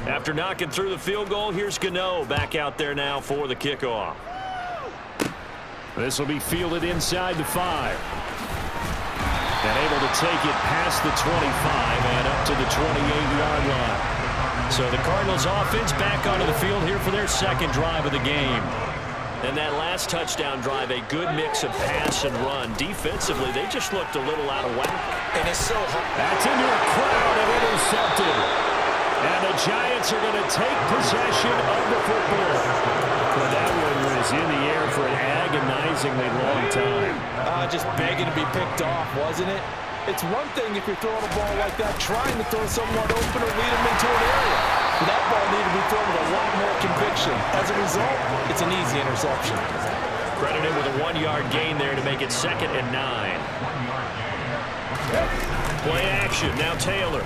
After knocking through the field goal, here's Gano back out there now for the kickoff. This will be fielded inside the 5. And able to take it past the 25 and up to the 28-yard line. So the Cardinals offense back onto the field here for their second drive of the game. And that last touchdown drive, a good mix of pass and run. Defensively, they just looked a little out of whack. And it's so hard. That's into a crowd and intercepted. And the Giants are going to take possession of the football. But that one was in the air for an agonizingly long time. Just begging to be picked off, wasn't it? It's one thing if you're throwing a ball like that, trying to throw someone open or lead them into an area. But that ball needed to be thrown with a lot more conviction. As a result, it's an easy interception. Credited with a 1-yard gain there to make it 2nd and 9. Play action. Now Taylor.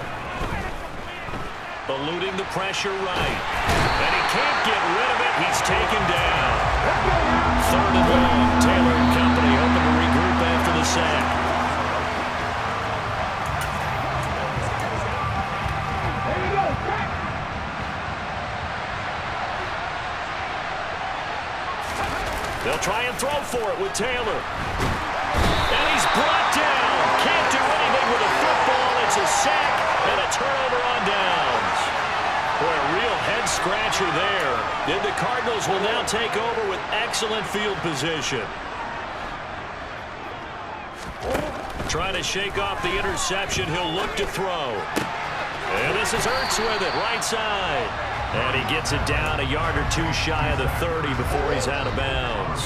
Eluding the pressure right. And he can't get rid of it. He's taken down. 3rd and long. Taylor and company hoping to regroup after the sack. They'll try and throw for it with Taylor. And he's brought down. Can't do anything with a football. It's a sack and a turnover on downs. Boy, a real head-scratcher there. And the Cardinals will now take over with excellent field position. Trying to shake off the interception. He'll look to throw. And this is Ertz with it, right side. And he gets it down a yard or two shy of the 30 before he's out of bounds.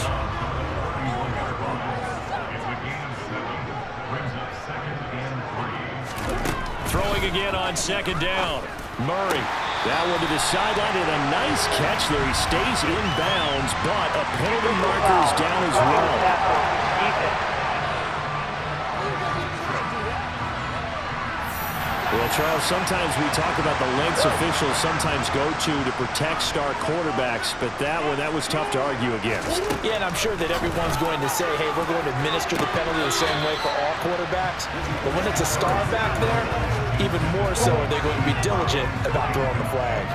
Throwing again on 2nd down. Murray. That one to the sideline and a nice catch there. He stays in bounds, but a penalty marker is down as well. Well, Charles, sometimes we talk about the lengths officials sometimes go to protect star quarterbacks, but that was tough to argue against. Yeah, and I'm sure that everyone's going to say, hey, we're going to administer the penalty the same way for all quarterbacks. But when it's a star back there, even more so are they going to be diligent about throwing the flag.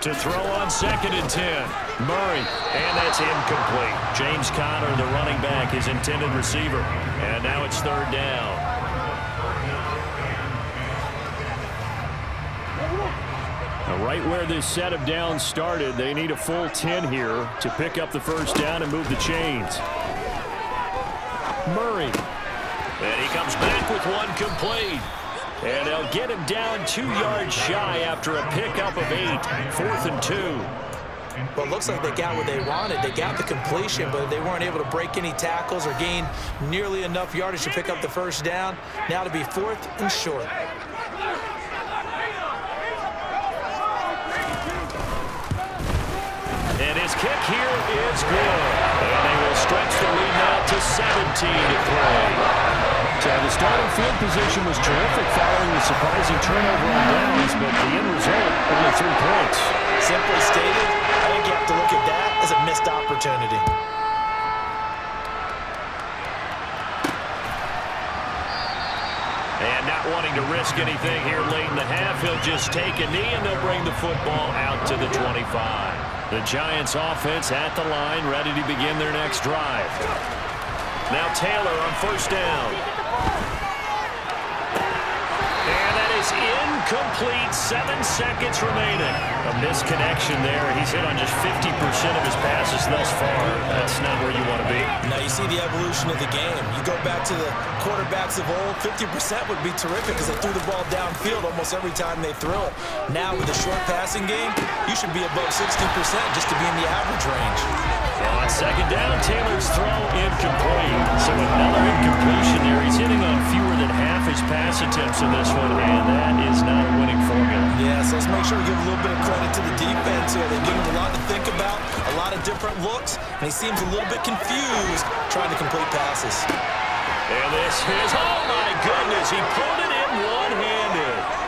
To throw on 2nd and 10. Murray, and that's incomplete. James Conner, the running back, his intended receiver. And now it's 3rd down. Now right where this set of downs started, they need a full 10 here to pick up the 1st down and move the chains. Murray. And he comes back with one complete. And they'll get him down 2 yards shy after a pickup of 8. 4th and 2. Well, it looks like they got what they wanted. They got the completion, but they weren't able to break any tackles or gain nearly enough yardage to pick up the 1st down. Now to be 4th and short. And his kick here is good. And they will stretch the lead now to 17-3. So the starting field position was terrific following the surprising turnover on downs, but the end result, only 3 points. Simply stated, I think you have to look at that as a missed opportunity. And not wanting to risk anything here late in the half, he'll just take a knee and they'll bring the football out to the 25. The Giants offense at the line, ready to begin their next drive. Now Taylor on 1st down. And that is incomplete. 7 seconds remaining. A misconnection there. He's hit on just 50% of his passes thus far. That's not where you want to be. Now you see the evolution of the game. You go back to the quarterbacks of old, 50% would be terrific because they threw the ball downfield almost every time they threw it. Now with the short passing game, you should be above 60% just to be in the average range. Well, on 2nd down, Taylor's throw incomplete. So another incompletion there. He's hitting on fewer than half his pass attempts in this one, and that is not a winning formula. Yeah, so let's make sure we give a little bit of credit to the defense here. They give him a lot to think about, a lot of different looks, and he seems a little bit confused trying to complete passes. And this is, oh my goodness, he pulled it in one-handed.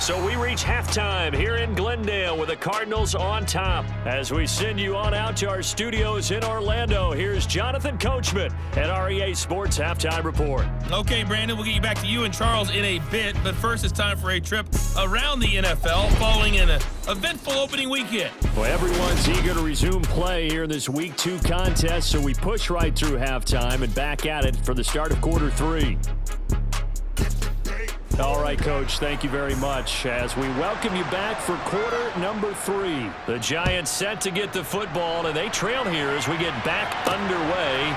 So we reach halftime here in Glendale with the Cardinals on top. As we send you on out to our studios in Orlando, here's Jonathan Coachman at REA Sports Halftime Report. Okay, Brandon, we'll get you back to you and Charles in a bit, but first it's time for a trip around the NFL following an eventful opening weekend. Well, everyone's eager to resume play here in this Week 2 contest, so we push right through halftime and back at it for the start of quarter 3. All right, Coach, thank you very much as we welcome you back for quarter number 3. The Giants set to get the football, and they trail here as we get back underway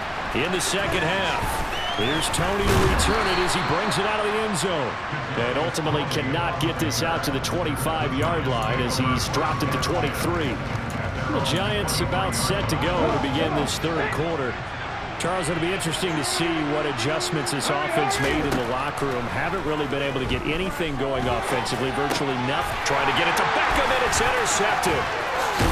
in the second half. Here's Tony to return it as he brings it out of the end zone. And ultimately cannot get this out to the 25-yard line as he's dropped it to 23. The Giants about set to go to begin this third quarter. Charles, it'll be interesting to see what adjustments this offense made in the locker room. Haven't really been able to get anything going offensively, virtually nothing. Trying to get it to Beckham, and it's intercepted.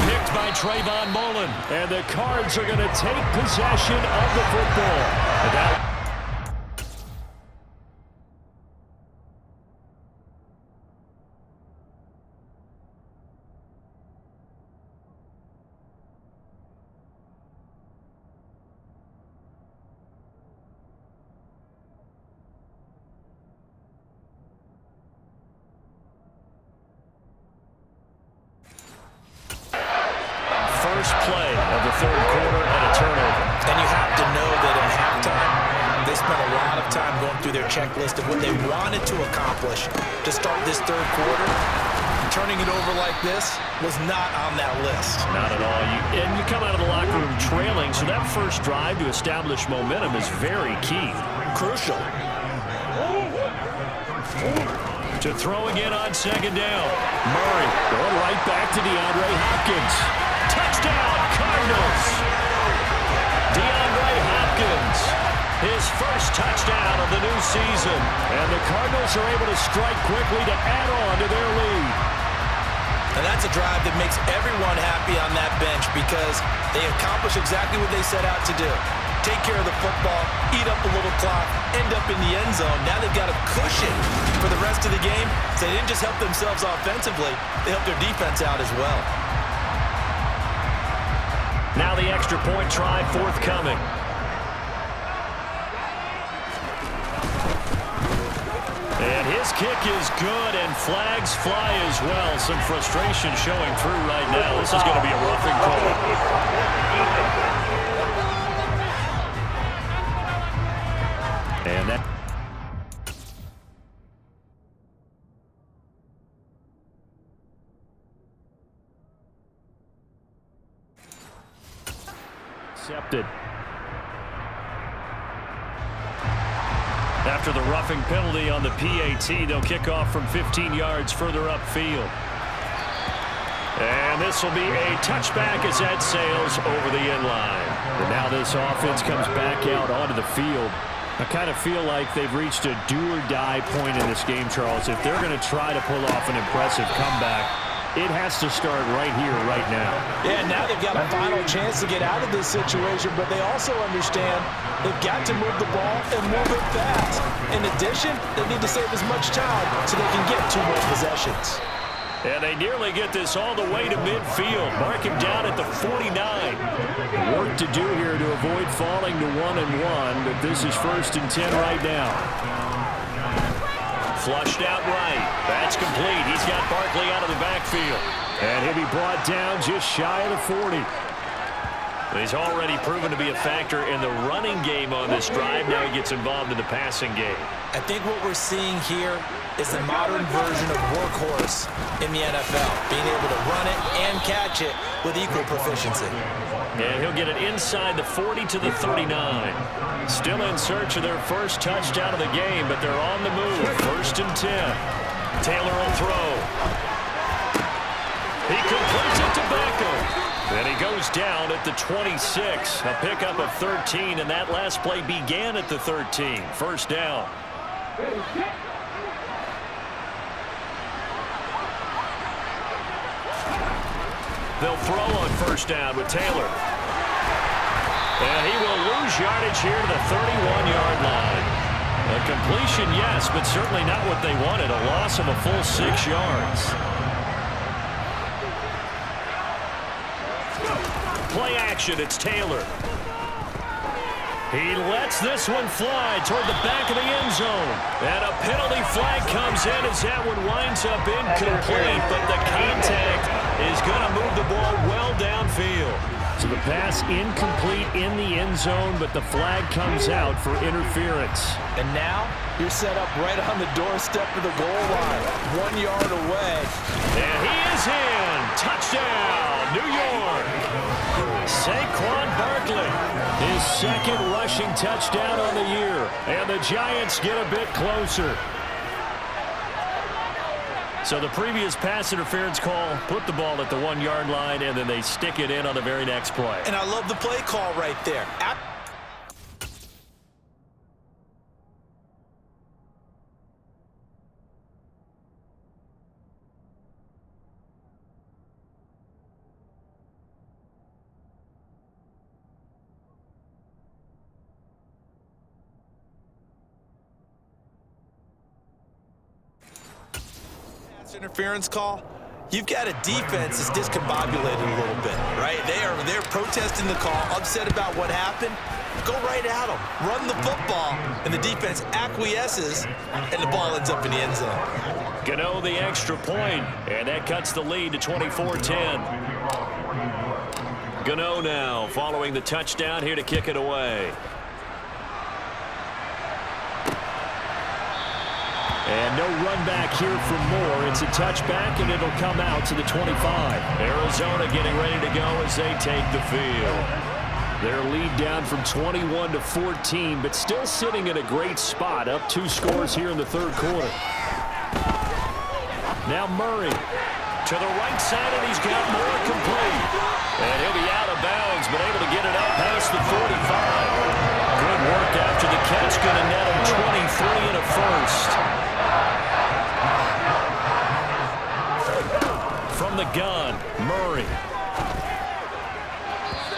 Picked by Trayvon Mullen. And the Cards are going to take possession of the football. And that play of the third quarter and a turnover. And you have to know that in halftime, they spent a lot of time going through their checklist of what they wanted to accomplish to start this third quarter. Turning it over like this was not on that list. Not at all. You come out of the locker room trailing, so that first drive to establish momentum is very key. Crucial. To throw again on second down. Murray going right back to DeAndre Hopkins. Touchdown, Cardinals! DeAndre Hopkins, his first touchdown of the new season. And the Cardinals are able to strike quickly to add on to their lead. And that's a drive that makes everyone happy on that bench because they accomplish exactly what they set out to do. Take care of the football, eat up a little clock, end up in the end zone. Now they've got a cushion for the rest of the game. So they didn't just help themselves offensively, they helped their defense out as well. Now the extra point try forthcoming. And his kick is good, and flags fly as well. Some frustration showing through right now. This is going to be a roughing call. And that... accepted. After the roughing penalty on the PAT, they'll kick off from 15 yards further upfield. And this will be a touchback as that sails over the end line. And now this offense comes back out onto the field. I kind of feel like they've reached a do-or-die point in this game, Charles. If they're going to try to pull off an impressive comeback, it has to start right here, right now. Yeah, now they've got a final chance to get out of this situation, but they also understand they've got to move the ball and move it fast. In addition, they need to save as much time so they can get 2 more possessions. And they nearly get this all the way to midfield. Mark him down at the 49. Work to do here to avoid falling to 1-1, but this is 1st and 10 right now. Flushed out right. That's complete. He's got Barkley out of the backfield. And he'll be brought down just shy of the 40. He's already proven to be a factor in the running game on this drive. Now he gets involved in the passing game. I think what we're seeing here is the modern version of workhorse in the NFL, being able to run it and catch it with equal proficiency. And he'll get it inside the 40 to the 39. Still in search of their first touchdown of the game, but they're on the move. 1st and 10. Taylor will throw. He completes it to Beckham. And he goes down at the 26. A pickup of 13, and that last play began at the 13. 1st down. They'll throw on 1st down with Taylor. And he will lose yardage here to the 31-yard line. A completion, yes, but certainly not what they wanted. A loss of a full 6 yards. Play action, it's Taylor. He lets this one fly toward the back of the end zone. And a penalty flag comes in as that one winds up incomplete, but the contact is going to move the ball well downfield. So the pass incomplete in the end zone, but the flag comes out for interference. And now you're set up right on the doorstep of the goal line, 1 yard away. And he is in. Touchdown, New York. Saquon Barkley, his second rushing touchdown on the year. And the Giants get a bit closer. So the previous pass interference call put the ball at the 1 yard line, and then they stick it in on the very next play. And I love the play call right there. Interference call, you've got a defense that's discombobulated a little bit, right? They're protesting the call, upset about what happened. Go right at them, run the football, and the defense acquiesces, and the ball ends up in the end zone. Gano the extra point, and that cuts the lead to 24-10. Gano now following the touchdown here to kick it away. And no run back here for Moore. It's a touchback, and it'll come out to the 25. Arizona getting ready to go as they take the field. Their lead down from 21 to 14, but still sitting in a great spot, up 2 scores here in the third quarter. Now Murray to the right side, and he's got Moore complete. And he'll be out of bounds, but able to get it out past the 45. Good work after the catch, going to net him 23 and a first. From the gun, Murray.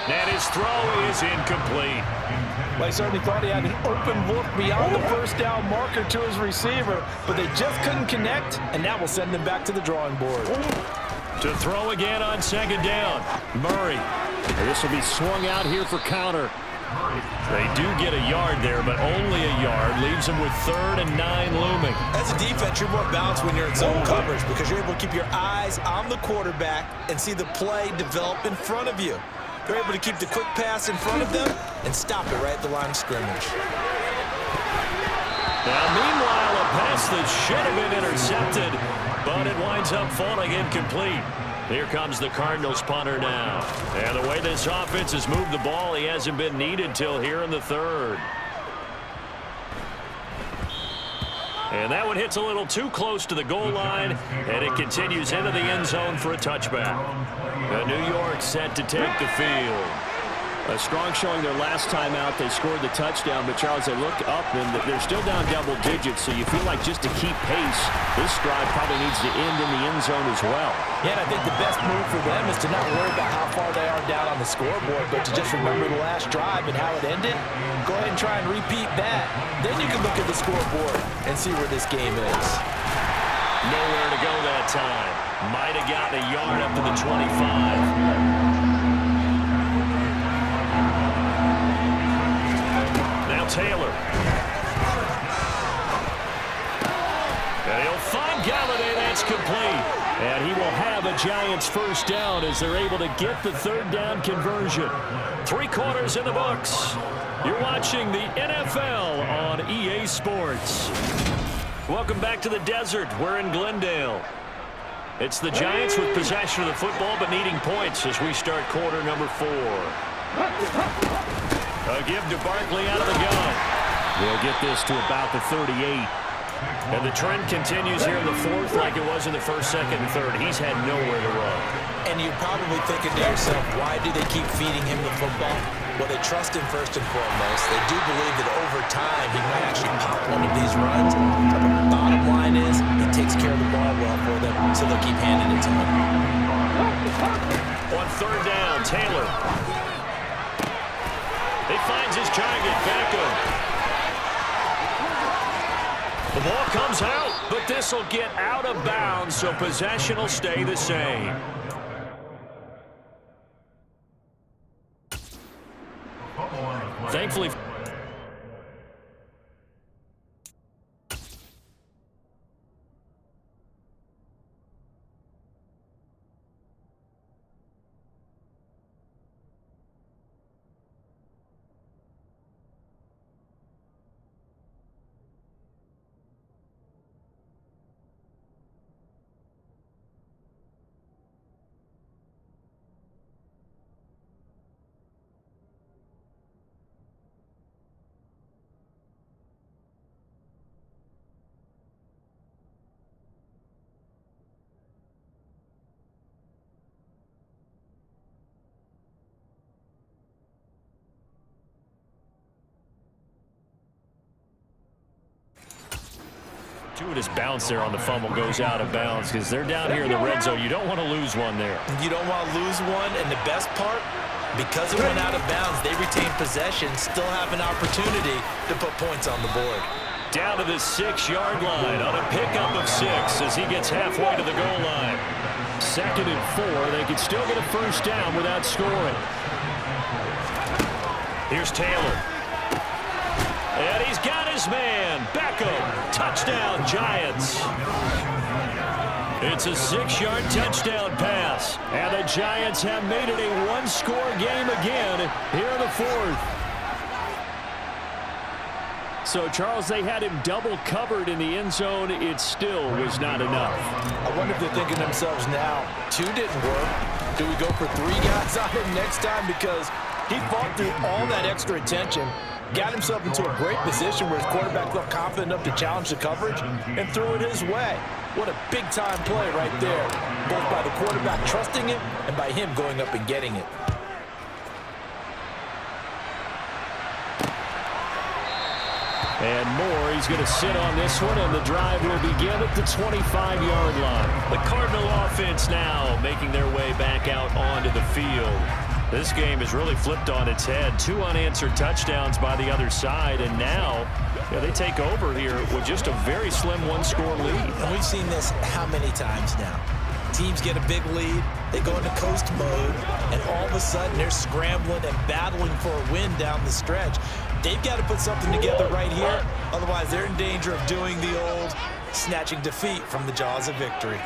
And his throw is incomplete. Well, he certainly thought he had an open look beyond the first down marker to his receiver, but they just couldn't connect, and that will send them back to the drawing board. To throw again on second down, Murray. And this will be swung out here for counter. They do get a yard there, but only a yard. Leaves them with 3rd and 9 looming. As a defense, you're more balanced when you're in zone coverage because you're able to keep your eyes on the quarterback and see the play develop in front of you. They're able to keep the quick pass in front of them and stop it right at the line of scrimmage. Now, meanwhile, a pass that should have been intercepted, but it winds up falling incomplete. Here comes the Cardinals punter now. And the way this offense has moved the ball, he hasn't been needed till here in the third. And that one hits a little too close to the goal line, and it continues into the end zone for a touchback. New York set to take the field. A strong showing their last time out. They scored the touchdown, but Charles, they look up and they're still down double digits, so you feel like just to keep pace, this drive probably needs to end in the end zone as well. Yeah, and I think the best move for them is to not worry about how far they are down on the scoreboard, but to just remember the last drive and how it ended. Go ahead and try and repeat that. Then you can look at the scoreboard and see where this game is. Nowhere to go that time. Might have gotten a yard up to the 25. Taylor. And he'll find Galladay. That's complete. And he will have a Giants first down as they're able to get the 3rd down conversion. 3 quarters in the books. You're watching the NFL on EA Sports. Welcome back to the desert. We're in Glendale. It's the Giants with possession of the football but needing points as we start quarter number 4. A give to Barkley out of the gun. They'll get this to about the 38. And the trend continues here in the 4th like it was in the 1st, 2nd, and 3rd. He's had nowhere to run. And you're probably thinking to yourself, why do they keep feeding him the football? Well, they trust him first and foremost. They do believe that over time he might actually pop one of these runs. But the bottom line is he takes care of the ball well for them, so they'll keep handing it to him. On 3rd down, Taylor. He finds his target, Beckham. ball comes out, but this will get out of bounds, so possession will stay the same. Thankfully, This bounce there on the fumble goes out of bounds because they're down here in the red zone. You don't want to lose one there. You don't want to lose one, and the best part, because it went out of bounds, they retain possession, still have an opportunity to put points on the board. Down to the 6-yard line on a pickup of 6 as he gets halfway to the goal line. 2nd and 4. They can still get a first down without scoring. Here's Taylor. And he's got his man. Beckham. Touchdown, Giants. It's a 6-yard touchdown pass. And the Giants have made it a one-score game again here in the 4th. So, Charles, they had him double covered in the end zone. It still was not enough. I wonder if they're thinking to themselves now, 2 didn't work. Do we go for 3 guys on him next time? Because he fought through all that extra attention, got himself into a great position where his quarterback felt confident enough to challenge the coverage and threw it his way. What a big-time play right there, both by the quarterback trusting it and by him going up and getting it. And Moore, he's going to sit on this one, and the drive will begin at the 25-yard line. The Cardinal offense now making their way back out onto the field. This game is really flipped on its head. 2 unanswered touchdowns by the other side, and now they take over here with just a very slim one-score lead. And we've seen this how many times now? Teams get a big lead, they go into coast mode, and all of a sudden they're scrambling and battling for a win down the stretch. They've got to put something together right here, otherwise they're in danger of doing the old snatching defeat from the jaws of victory.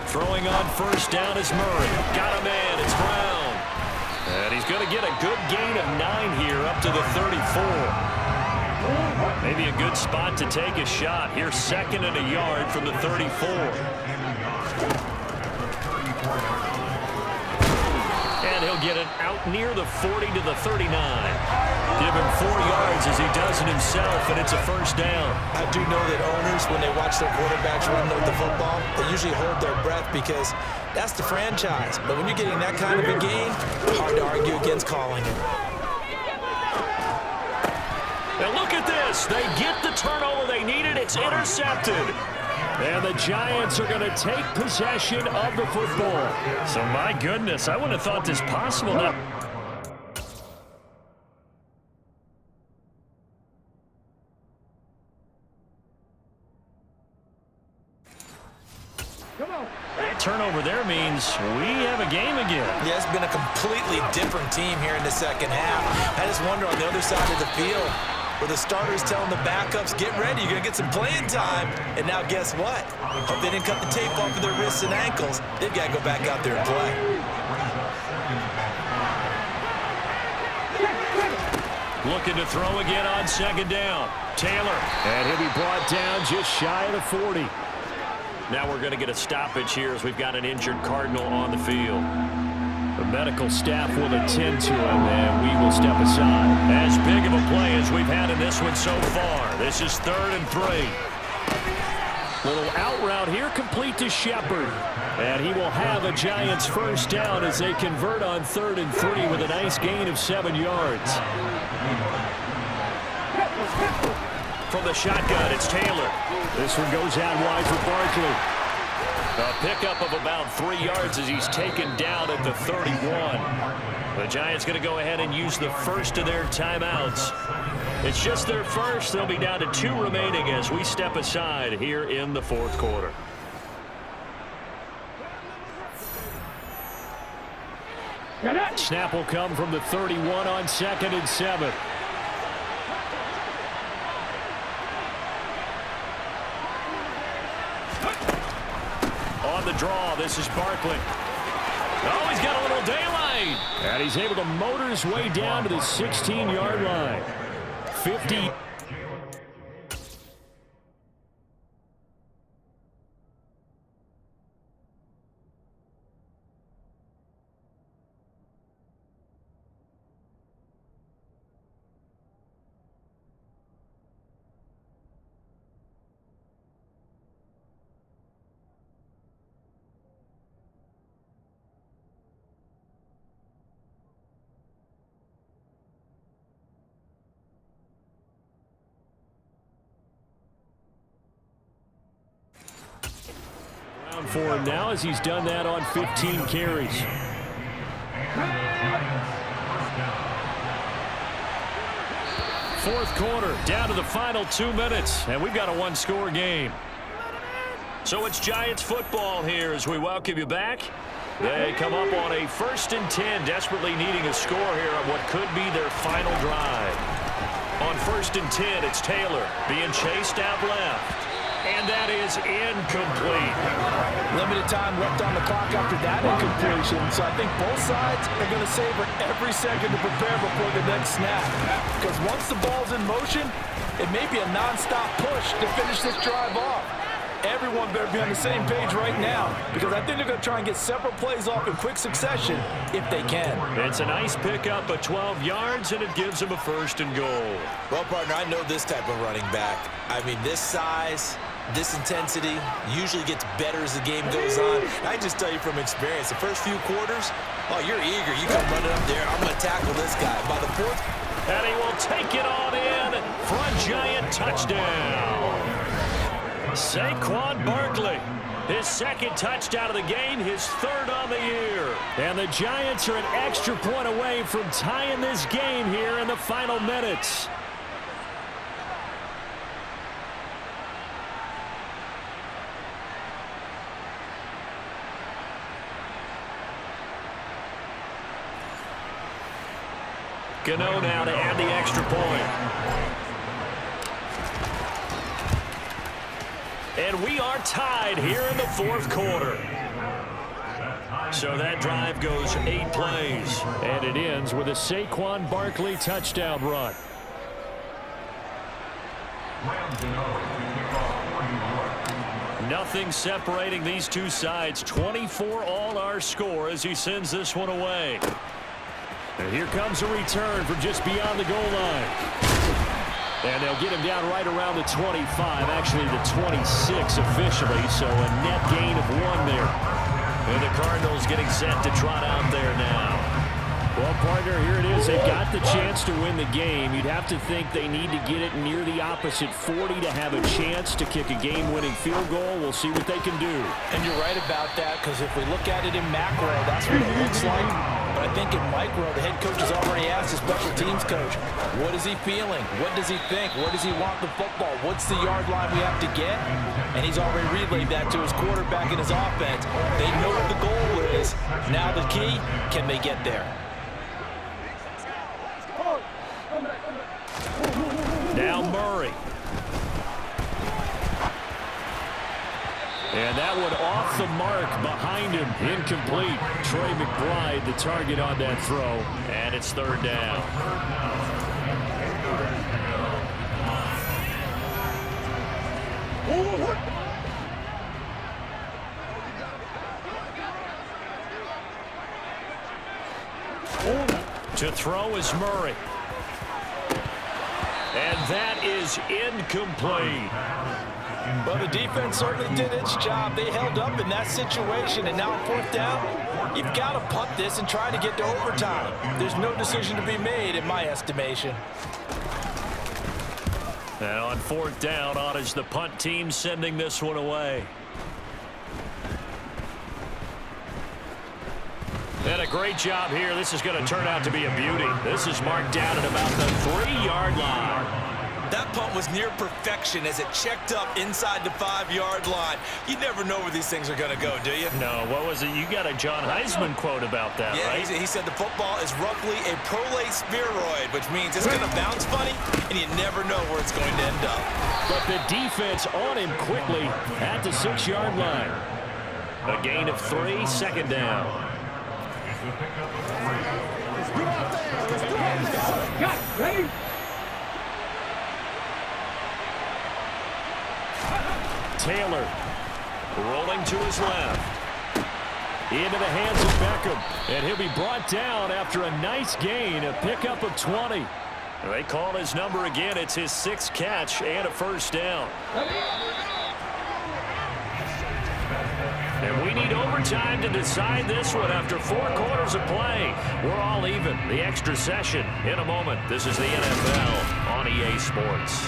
Throwing on first down is Murray. Got a man, it's Brown. And he's going to get a good gain of 9 here up to the 34. Maybe a good spot to take a shot. Here's 2nd and a yard from the 34. And he'll get it out near the 40 to the 39. Give him 4 yards as he does it himself, and it's a first down. I do know that owners, when they watch their quarterbacks run with the football, they usually hold their breath because that's the franchise. But when you're getting that kind of a game, hard to argue against calling it. And look at this. They get the turnover they needed. It's intercepted. And the Giants are going to take possession of the football. So, my goodness, I wouldn't have thought this possible now. That turnover there means we have a game again. Yeah, it's been a completely different team here in the second half. I just wonder on the other side of the field, where the starters telling the backups, get ready, you're going to get some playing time. And now guess what? If they didn't cut the tape off of their wrists and ankles, they've got to go back out there and play. Looking to throw again on 2nd down. Taylor. And he'll be brought down just shy of the 40. Now we're going to get a stoppage here as we've got an injured Cardinal on the field. The medical staff will attend to him, and we will step aside. As big of a play as we've had in this one so far. This is 3rd and 3. Little out route here, complete to Shepard. And he will have a Giants first down as they convert on 3rd and 3 with a nice gain of 7 yards. From the shotgun, it's Taylor. This one goes out wide for Barkley. A pickup of about 3 yards as he's taken down at the 31. The Giants going to go ahead and use the first of their timeouts. It's just their first. They'll be down to 2 remaining as we step aside here in the fourth quarter. Snap will come from the 31 on 2nd and 7. On the draw, this is Barkley. Oh, he's got a little daylight. And he's able to motor his way down to the 16-yard line. 50. For him now as he's done that on 15 carries. Fourth quarter, down to the final 2 minutes, and we've got a one-score game. So it's Giants football here as we welcome you back. They come up on a 1st and 10, desperately needing a score here on what could be their final drive. On 1st and 10, it's Taylor being chased out left. And that is incomplete. Limited time left on the clock after that incompletion. So I think both sides are going to savor every second to prepare before the next snap. Because once the ball's in motion, it may be a nonstop push to finish this drive off. Everyone better be on the same page right now, because I think they're going to try and get several plays off in quick succession if they can. It's a nice pickup of 12 yards, and it gives them a 1st and goal. Well, partner, I know this type of running back. I mean, this size, this intensity usually gets better as the game goes on. I just tell you from experience, the first few quarters, oh, you're eager. You come running up there, I'm going to tackle this guy. By the fourth, and he will take it on in for a Giant touchdown. Saquon Barkley, his 2nd touchdown of the game, his 3rd on the year. And the Giants are an extra point away from tying this game here in the final minutes. Gano now to add the extra point. And we are tied here in the fourth quarter. So that drive goes 8 plays. And it ends with a Saquon Barkley touchdown run. Nothing separating these two sides. 24 all our score as he sends this one away. And here comes a return from just beyond the goal line. And they'll get him down right around the 25, actually the 26 officially, so a net gain of 1 there. And the Cardinals getting set to trot out there now. Well, partner, here it is. They've got the chance to win the game. You'd have to think they need to get it near the opposite 40 to have a chance to kick a game-winning field goal. We'll see what they can do. And you're right about that, because if we look at it in macro, that's what it looks like. But I think in micro, the head coach has already asked the special teams coach, what is he feeling? What does he think? Where does he want the football? What's the yard line we have to get? And he's already relayed that to his quarterback and his offense. They know what the goal is. Now the key, can they get there? Now Murray. And that one off the mark behind him. Incomplete. Trey McBride, the target on that throw. And it's 3rd down. To throw is Murray. And that is incomplete. Well, the defense certainly did its job. They held up in that situation, and now on 4th down, you've got to punt this and try to get to overtime. There's no decision to be made, in my estimation. And on 4th down, on is the punt team sending this one away. And a great job here. This is going to turn out to be a beauty. This is marked down at about the 3-yard line. That punt was near perfection as it checked up inside the 5-yard line. You never know where these things are going to go, do you? No, what was it? You got a John Heisman quote about that, yeah, right? He said the football is roughly a prolate spheroid, which means it's going to bounce funny, and you never know where it's going to end up. But the defense on him quickly at the 6-yard line. A gain of 3, second down. Ready? Taylor rolling to his left. Into the hands of Beckham. And he'll be brought down after a nice gain, a pickup of 20. They call his number again. It's his 6th catch and a first down. And we need overtime to decide this one after 4 quarters of play. We're all even. The extra session in a moment. This is the NFL on EA Sports.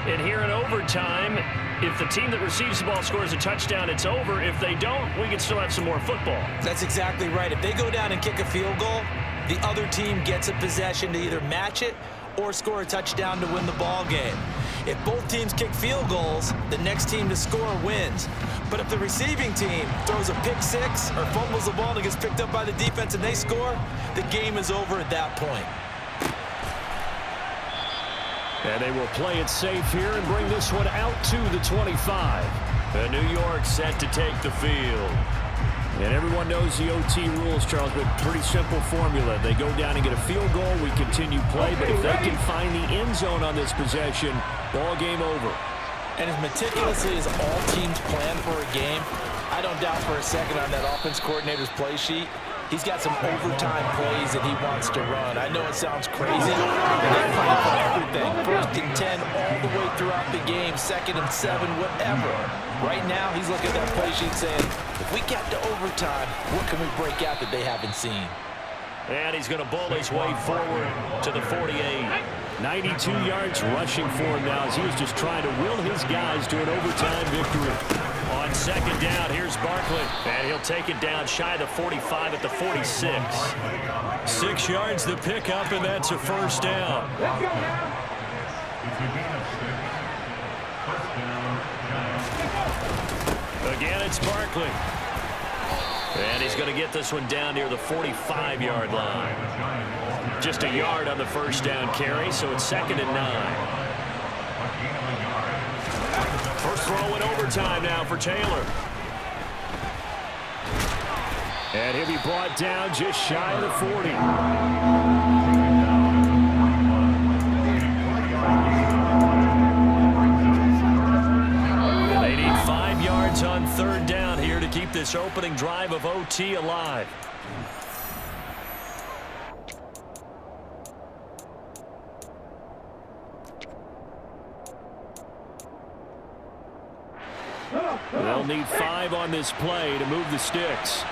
And here in overtime, if the team that receives the ball scores a touchdown, it's over. If they don't, we can still have some more football. That's exactly right. If they go down and kick a field goal, the other team gets a possession to either match it or score a touchdown to win the ball game. If both teams kick field goals, the next team to score wins. But if the receiving team throws a pick 6 or fumbles the ball and it gets picked up by the defense and they score, the game is over at that point. And they will play it safe here and bring this one out to the 25. And New York set to take the field. And everyone knows the OT rules, Charles, but pretty simple formula. They go down and get a field goal, we continue play, but if they can find the end zone on this possession, ball game over. And as meticulously as all teams plan for a game, I don't doubt for a second on that offense coordinator's play sheet, he's got some overtime plays that he wants to run. I know it sounds crazy, but they're playing for everything. 1st and 10 all the way throughout the game, 2nd and 7, whatever. Right now, he's looking at that play sheet saying, if we get to overtime, what can we break out that they haven't seen? And he's going to bull his way forward to the 48. 92 yards rushing for him now as he was just trying to will his guys to an overtime victory. On 2nd down, here's Barkley. And he'll take it down shy of the 45 at the 46. 6 yards the pickup, and that's a first down. Again, it's Barkley. And he's going to get this one down near the 45-yard line. Just a yard on the first down carry, so it's 2nd and 9. First throw in overtime now for Taylor. And he'll be brought down just shy of the 40. On 3rd down here to keep this opening drive of OT alive. They'll need 5 on this play to move the sticks.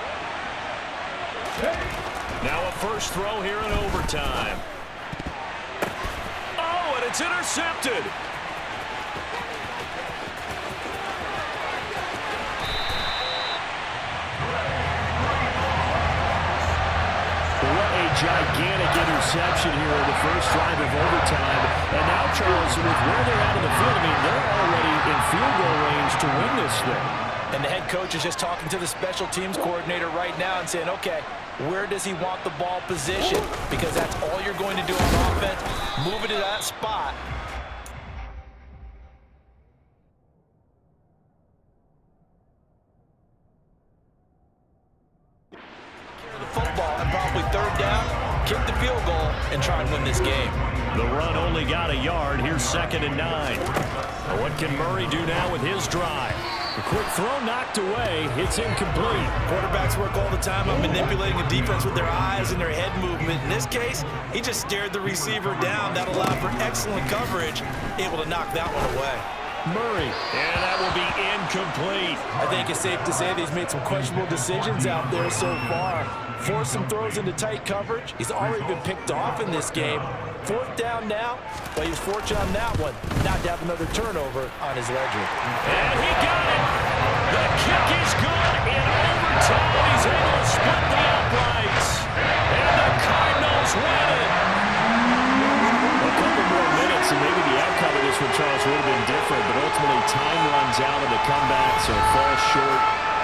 Now a first throw here in overtime. Oh, and it's intercepted. Gigantic interception here in the first drive of overtime. And now, Charles, with where they're out of the field, I mean, they're already in field goal range to win this thing. And the head coach is just talking to the special teams coordinator right now and saying, okay, where does he want the ball positioned? Because that's all you're going to do on offense. Move it to that spot. Football and probably 3rd down, kick the field goal, and try and win this game. The run only got a yard. Here's 2nd and 9. Now what can Murray do now with his drive? A quick throw knocked away. It's incomplete. Quarterbacks work all the time on manipulating a defense with their eyes and their head movement. In this case, he just stared the receiver down. That allowed for excellent coverage, able to knock that one away. Murray. And that will be incomplete. I think it's safe to say that he's made some questionable decisions out there so far. Forced some throws into tight coverage. He's already been picked off in this game. 4th down now, but he was fortunate on that one not to have another turnover on his ledger. And he got it. The kick is